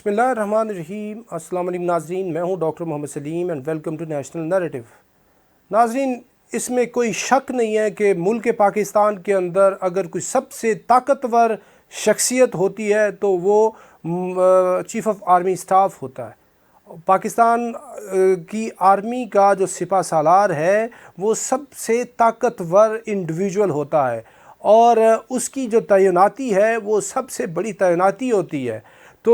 بسم اللہ الرحمن الرحیم۔ السلام علیکم ناظرین، میں ہوں doctor Muhammad Saleem and welcome to National Narrative. ناظرین، اس میں کوئی شک نہیں ہے کہ ملک پاکستان کے اندر اگر کوئی سب سے طاقتور شخصیت ہوتی ہے تو وہ چیف آف آرمی اسٹاف ہوتا ہے۔ پاکستان کی آرمی کا جو سپہ سالار ہے وہ سب سے طاقتور انڈیویجول ہوتا ہے اور اس کی جو تعیناتی ہے وہ سب سے بڑی تعیناتی ہوتی ہے۔ تو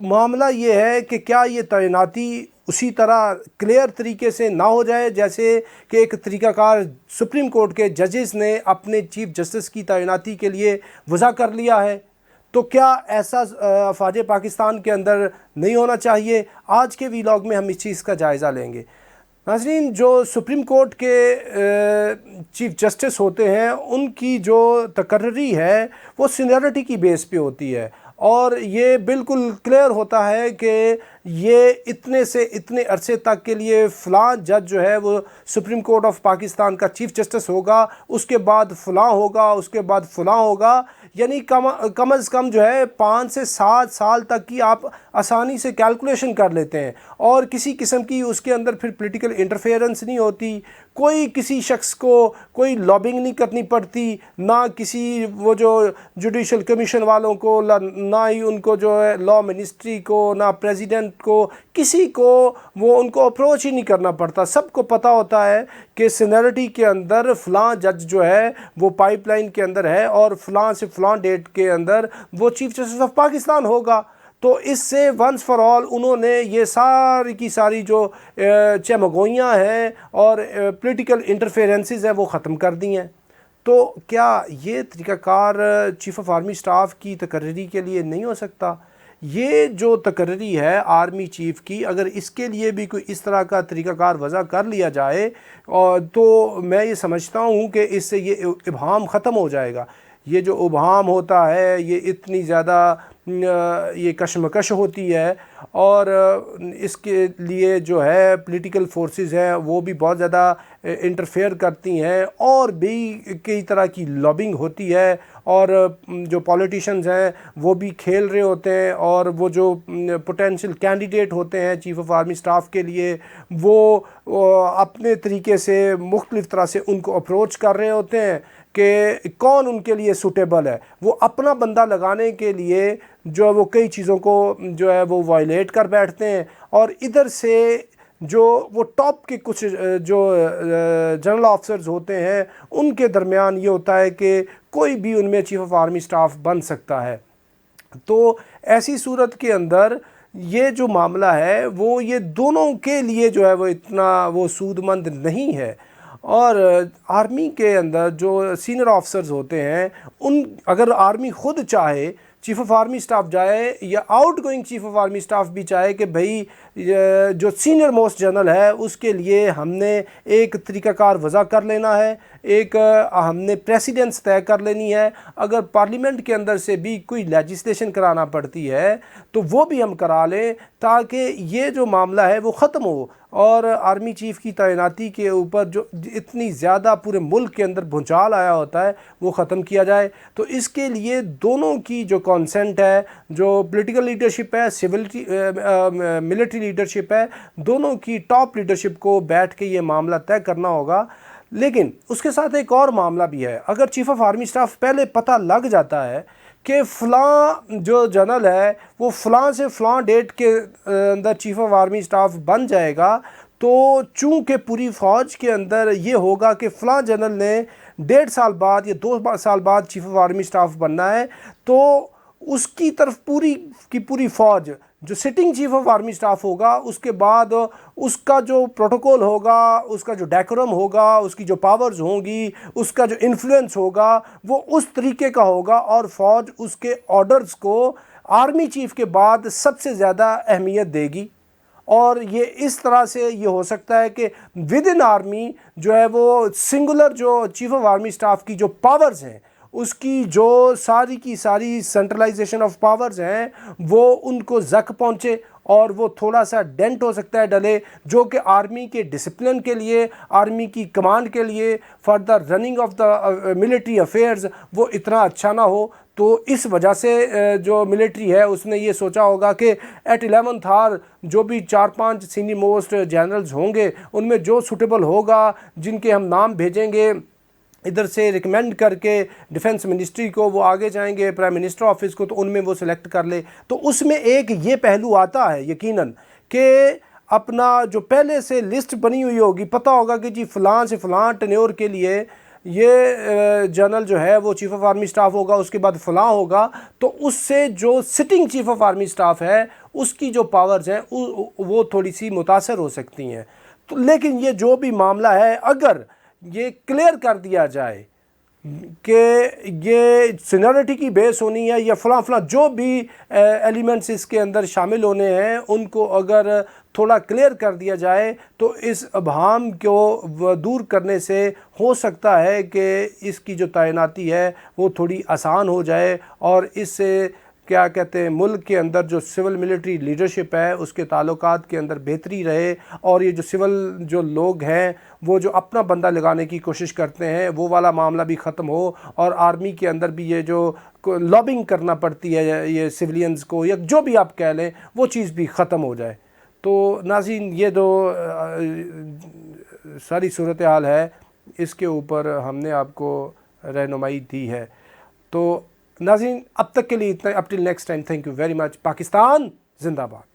معاملہ یہ ہے کہ کیا یہ تعیناتی اسی طرح کلیئر طریقے سے نہ ہو جائے جیسے کہ ایک طریقہ کار سپریم کورٹ کے ججز نے اپنے چیف جسٹس کی تعیناتی کے لیے وضع کر لیا ہے؟ تو کیا ایسا فوج پاکستان کے اندر نہیں ہونا چاہیے؟ آج کے ویلاگ میں ہم اس چیز کا جائزہ لیں گے۔ ناظرین، جو سپریم کورٹ کے چیف جسٹس ہوتے ہیں ان کی جو تقرری ہے وہ سینیورٹی کی بیس پہ ہوتی ہے اور یہ بالکل کلیئر ہوتا ہے کہ یہ اتنے سے اتنے عرصے تک کے لیے فلاں جج جو ہے وہ سپریم کورٹ آف پاکستان کا چیف جسٹس ہوگا، اس کے بعد فلاں ہوگا، اس کے بعد فلاں ہوگا، یعنی کم از کم جو ہے 5 سے 7 سال تک کی آپ آسانی سے کیلکولیشن کر لیتے ہیں اور کسی قسم کی اس کے اندر پھر پولیٹیکل انٹرفیئرنس نہیں ہوتی، کوئی کسی شخص کو کوئی لابنگ نہیں کرنی پڑتی، نہ کسی وہ جو جوڈیشل کمیشن والوں کو، نہ ہی ان کو جو ہے لا منسٹری کو، نہ پریزیڈنٹ کو، کسی کو وہ ان کو اپروچ ہی نہیں کرنا پڑتا۔ سب کو پتہ ہوتا ہے کہ سینیورٹی کے اندر فلاں جج جو ہے وہ پائپ لائن کے اندر ہے اور فلاں سے فلاں ڈیٹ کے اندر وہ چیف جسٹس آف پاکستان ہوگا۔ تو اس سے ونس فار آل انہوں نے یہ ساری کی ساری جو چمگوئیاں ہیں اور پولیٹیکل انٹرفیرنسز ہیں وہ ختم کر دی ہیں۔ تو کیا یہ طریقہ کار چیف آف آرمی اسٹاف کی تقرری کے لیے نہیں ہو سکتا؟ یہ جو تقرری ہے آرمی چیف کی، اگر اس کے لیے بھی کوئی اس طرح کا طریقہ کار وضع کر لیا جائے تو میں یہ سمجھتا ہوں کہ اس سے یہ ابہام ختم ہو جائے گا۔ یہ جو ابہام ہوتا ہے یہ اتنی زیادہ یہ کشمکش ہوتی ہے اور اس کے لیے جو ہے پولیٹیکل فورسز ہیں وہ بھی بہت زیادہ انٹرفیئر کرتی ہیں اور بھی کئی طرح کی لابنگ ہوتی ہے اور جو پولیٹیشنز ہیں وہ بھی کھیل رہے ہوتے ہیں اور وہ جو پوٹینشیل کینڈیڈیٹ ہوتے ہیں چیف آف آرمی اسٹاف کے لیے وہ اپنے طریقے سے مختلف طرح سے ان کو اپروچ کر رہے ہوتے ہیں کہ کون ان کے لیے سوٹیبل ہے۔ وہ اپنا بندہ لگانے کے لیے جو ہے وہ کئی چیزوں کو جو ہے وہ وائلیٹ کر بیٹھتے ہیں اور ادھر سے جو وہ ٹاپ کے کچھ جو جنرل آفیسرز ہوتے ہیں ان کے درمیان یہ ہوتا ہے کہ کوئی بھی ان میں چیف آف آرمی اسٹاف بن سکتا ہے۔ تو ایسی صورت کے اندر یہ جو معاملہ ہے وہ یہ دونوں کے لیے جو ہے وہ اتنا وہ سود مند نہیں ہے۔ اور آرمی کے اندر جو سینئر آفیسرز ہوتے ہیں اگر آرمی خود چاہے چیف آف آرمی اسٹاف جائے یا out going chief of army staff بھی چاہے کہ بھئی جو سینئر موسٹ جنرل ہے اس کے لیے ہم نے ایک طریقہ کار وضع کر لینا ہے، ایک ہم نے پریسیڈنس طے کر لینی ہے، اگر پارلیمنٹ کے اندر سے بھی کوئی لیجسلیشن کرانا پڑتی ہے تو وہ بھی ہم کرا لیں تاکہ یہ جو معاملہ ہے وہ ختم ہو اور آرمی چیف کی تعیناتی کے اوپر جو اتنی زیادہ پورے ملک کے اندر بھونچال آیا ہوتا ہے وہ ختم کیا جائے۔ تو اس کے لیے دونوں کی جو کانسنٹ ہے، جو پولیٹیکل لیڈرشپ ہے، ملٹری لیڈرشپ ہے، دونوں کی ٹاپ لیڈرشپ کو بیٹھ کے یہ معاملہ طے کرنا ہوگا۔ لیکن اس کے ساتھ ایک اور معاملہ بھی ہے، اگر چیف آف آرمی اسٹاف پہلے پتہ لگ جاتا ہے کہ فلاں جو جنرل ہے وہ فلاں سے فلاں ڈیٹ کے اندر چیف آف آرمی اسٹاف بن جائے گا، تو چونکہ پوری فوج کے اندر یہ ہوگا کہ فلاں جنرل نے 1.5 سال بعد یا 2 سال بعد چیف آف آرمی اسٹاف بننا ہے، تو اس کی طرف پوری کی پوری فوج جو sitting chief of army staff ہوگا اس کے بعد اس کا جو پروٹوکول ہوگا، اس کا جو ڈیکورم ہوگا، اس کی جو پاورز ہوں گی، اس کا جو انفلوئنس ہوگا وہ اس طریقے کا ہوگا اور فوج اس کے آرڈرز کو آرمی چیف کے بعد سب سے زیادہ اہمیت دے گی۔ اور یہ اس طرح سے یہ ہو سکتا ہے کہ ود ان آرمی جو ہے وہ سنگولر جو چیف آف آرمی اسٹاف کی جو پاورز ہیں، اس کی جو ساری کی ساری سینٹرلائزیشن آف پاورز ہیں وہ ان کو زک پہنچے اور وہ تھوڑا سا ڈینٹ ہو سکتا ہے ڈلے، جو کہ آرمی کے ڈسپلن کے لیے، آرمی کی کمانڈ کے لیے، for the running of the military affairs وہ اتنا اچھا نہ ہو۔ تو اس وجہ سے جو ملٹری ہے اس نے یہ سوچا ہوگا کہ ایٹ 11th آور جو بھی 4-5 سینئر موسٹ جنرلز ہوں گے ان میں جو سوٹیبل ہوگا، جن کے ہم نام بھیجیں گے ادھر سے ریکمینڈ کر کے ڈیفنس منسٹری کو، وہ آگے جائیں گے پرائم منسٹر آفس کو، تو ان میں وہ سلیکٹ کر لے۔ تو اس میں ایک یہ پہلو آتا ہے یقیناً کہ اپنا جو پہلے سے لسٹ بنی ہوئی ہوگی، پتہ ہوگا کہ جی فلاں سے فلاں ٹینیور کے لیے یہ جنرل جو ہے وہ چیف آف آرمی سٹاف ہوگا، اس کے بعد فلاں ہوگا، تو اس سے جو sitting chief of army staff ہے اس کی جو پاورز ہیں وہ تھوڑی سی متاثر ہو سکتی ہیں۔ تو لیکن یہ جو بھی معاملہ ہے، اگر یہ کلیئر کر دیا جائے کہ یہ سینیورٹی کی بیس ہونی ہے یا فلاں فلاں جو بھی ایلیمنٹس اس کے اندر شامل ہونے ہیں، ان کو اگر تھوڑا کلیئر کر دیا جائے تو اس ابہام کو دور کرنے سے ہو سکتا ہے کہ اس کی جو تعیناتی ہے وہ تھوڑی آسان ہو جائے، اور اس سے کیا کہتے ہیں ملک کے اندر جو سول ملٹری لیڈرشپ ہے اس کے تعلقات کے اندر بہتری رہے، اور یہ جو سول جو لوگ ہیں وہ جو اپنا بندہ لگانے کی کوشش کرتے ہیں وہ والا معاملہ بھی ختم ہو، اور آرمی کے اندر بھی یہ جو لابنگ کرنا پڑتی ہے یہ سیولینز کو یا جو بھی آپ کہہ لیں وہ چیز بھی ختم ہو جائے۔ تو ناظرین یہ جو ساری صورتحال ہے اس کے اوپر ہم نے آپ کو رہنمائی دی ہے۔ تو ناظرین اب تک کے لیے اتنا، up till next time, thank you very much. Pakistan زندہ باد۔